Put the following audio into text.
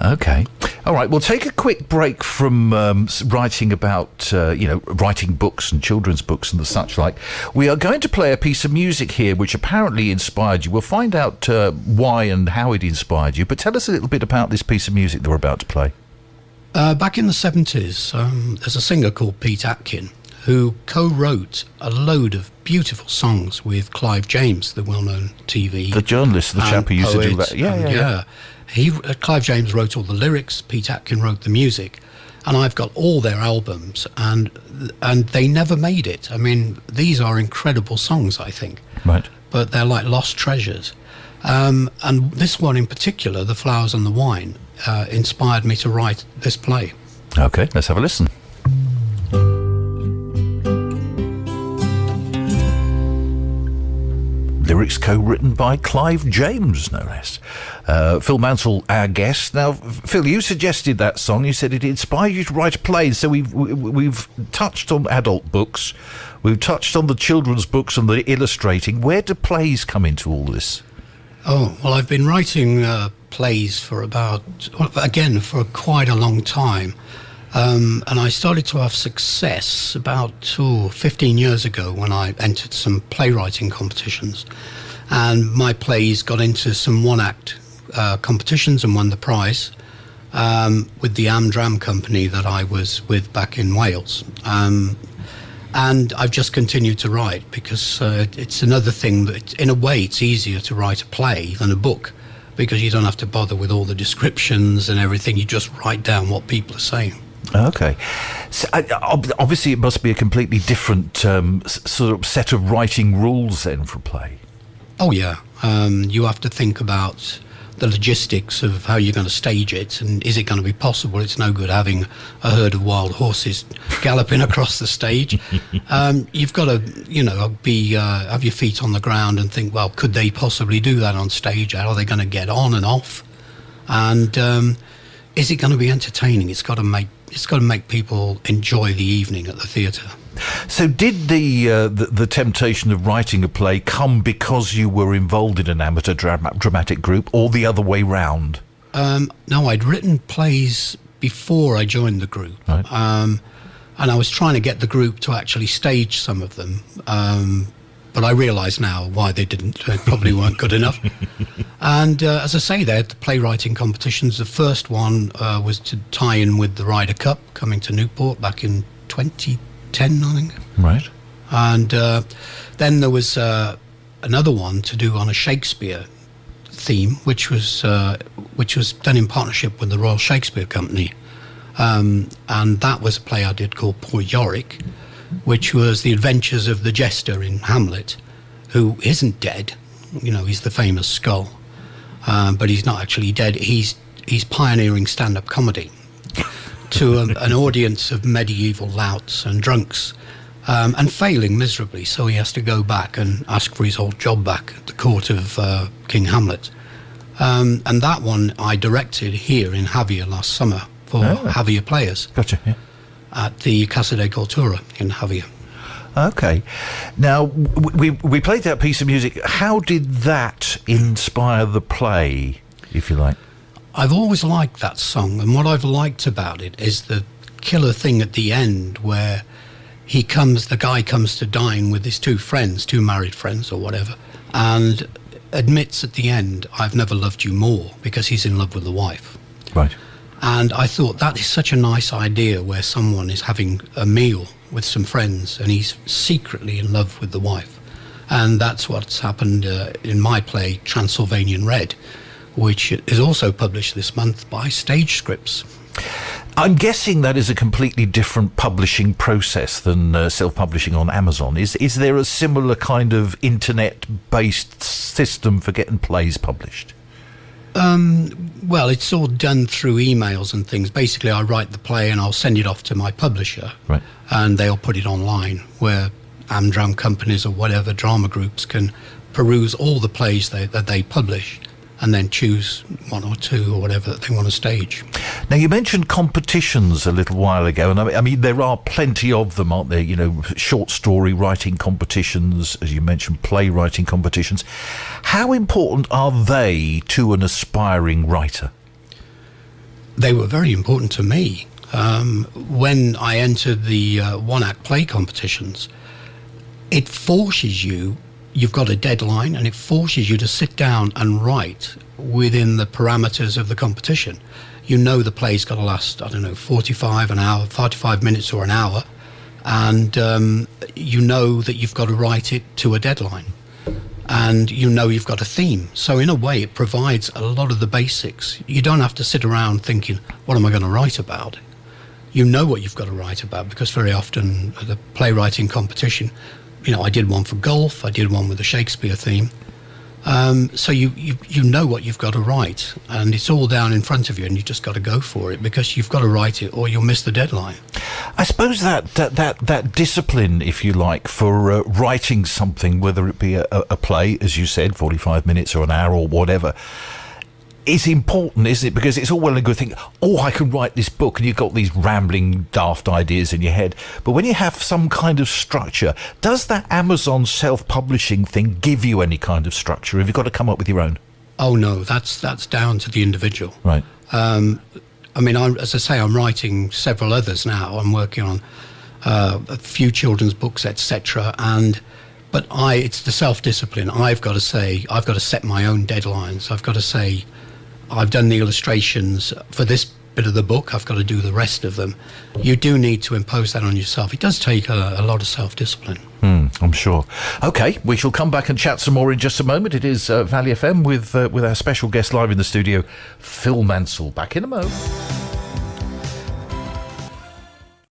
Okay. All right. We'll take a quick break from writing about, writing books and children's books and the such like. We are going to play a piece of music here which apparently inspired you. We'll find out why and how it inspired you. But tell us a little bit about this piece of music that we're about to play. Back in the 70s, there's a singer called Pt4 who co-wrote a load of beautiful songs with Clive James, the well-known TV... The journalist, the chap who used to do that. Yeah. Clive James wrote all the lyrics, Pt4 wrote the music, and I've got all their albums, and they never made it. I mean, these are incredible songs, I think. Right. But they're like lost treasures. And this one in particular, The Flowers and the Wine, inspired me to write this play. Okay, let's have a listen. Lyrics co-written by Clive James, no less. Phil Mansell, our guest. Now, Phil, you suggested that song. You said it inspired you to write a play. So we've touched on adult books. We've touched on the children's books and the illustrating. Where do plays come into all this? Oh, well, I've been writing plays for quite a long time. And I started to have success about 15 years ago when I entered some playwriting competitions. And my plays got into some one-act competitions and won the prize with the Amdram company that I was with back in Wales. And I've just continued to write because it's another thing that, in a way, it's easier to write a play than a book because you don't have to bother with all the descriptions and everything. You just write down what people are saying. Okay. So, obviously, it must be a completely different sort of set of writing rules then for a play. Oh, yeah. You have to think about the logistics of how you're going to stage it, and is it going to be possible? It's no good having a herd of wild horses galloping across the stage. You've got to, have your feet on the ground and think, well, could they possibly do that on stage? How are they going to get on and off? And is it going to be entertaining? It's got to make people enjoy the evening at the theatre. So did the temptation of writing a play come because you were involved in an amateur dramatic group, or the other way round? No, I'd written plays before I joined the group. Right. And I was trying to get the group to actually stage some of them. But I realise now why they didn't. They probably weren't good enough. And as I say, they had the playwriting competitions. The first one was to tie in with the Ryder Cup coming to Newport back in 2010, I think. Right. And then there was another one to do on a Shakespeare theme, which was done in partnership with the Royal Shakespeare Company. And that was a play I did called Poor Yorick, which was the adventures of the jester in Hamlet, who isn't dead. He's the famous skull, but he's not actually dead. He's pioneering stand-up comedy to an audience of medieval louts and drunks, and failing miserably. So he has to go back and ask for his old job back at the court of King Hamlet. And that one I directed here in Javier last summer for Javier Players. Gotcha, yeah. At the Casa de Cultura in Javier. Okay. Now, we played that piece of music. How did that inspire the play, if you like? I've always liked that song, and what I've liked about it is the killer thing at the end where the guy comes to dine with his two married friends or whatever, and admits at the end, I've never loved you more, because he's in love with the wife. Right. And I thought that is such a nice idea where someone is having a meal with some friends and he's secretly in love with the wife. And that's what's happened in my play, Transylvanian Red, which is also published this month by Stage Scripts. I'm guessing that is a completely different publishing process than self-publishing on Amazon. Is there a similar kind of internet-based system for getting plays published? Well, it's all done through emails and things. Basically, I write the play and I'll send it off to my publisher, right, and they'll put it online where Amdram companies or whatever drama groups can peruse all the plays that they publish and then choose one or two or whatever that they want to stage. Now, you mentioned competitions a little while ago, and I mean, there are plenty of them, aren't there? Short story writing competitions, as you mentioned, playwriting competitions. How important are they to an aspiring writer? They were very important to me. When I entered the one-act play competitions, it forces you, you've got a deadline, and it forces you to sit down and write within the parameters of the competition. You know the play's got to last, 45 minutes or an hour, and you know that you've got to write it to a deadline. And you know you've got a theme. So in a way, it provides a lot of the basics. You don't have to sit around thinking, what am I going to write about? You know what you've got to write about, because very often the playwriting competition, I did one for golf, I did one with a Shakespeare theme. So you know what you've got to write, and it's all down in front of you, and you just got to go for it, because you've got to write it or you'll miss the deadline. I suppose that discipline, if you like, for writing something, whether it be a play, as you said, 45 minutes or an hour or whatever, is important, isn't it? Because it's all well and good thinking, I can write this book, and you've got these rambling, daft ideas in your head. But when you have some kind of structure, does that Amazon self-publishing thing give you any kind of structure? Have you got to come up with your own? Oh, no, that's down to the individual. Right. As I say, I'm writing several others now. I'm working on a few children's books, etc. But it's the self-discipline. I've got to set my own deadlines. I've got to say, I've done the illustrations for this bit of the book, I've got to do the rest of them. You do need to impose that on yourself. It does take a lot of self-discipline. I'm sure. Okay, we shall come back and chat some more in just a moment. It is Valley FM with our special guest live in the studio, Phil Mansell. Back in a moment.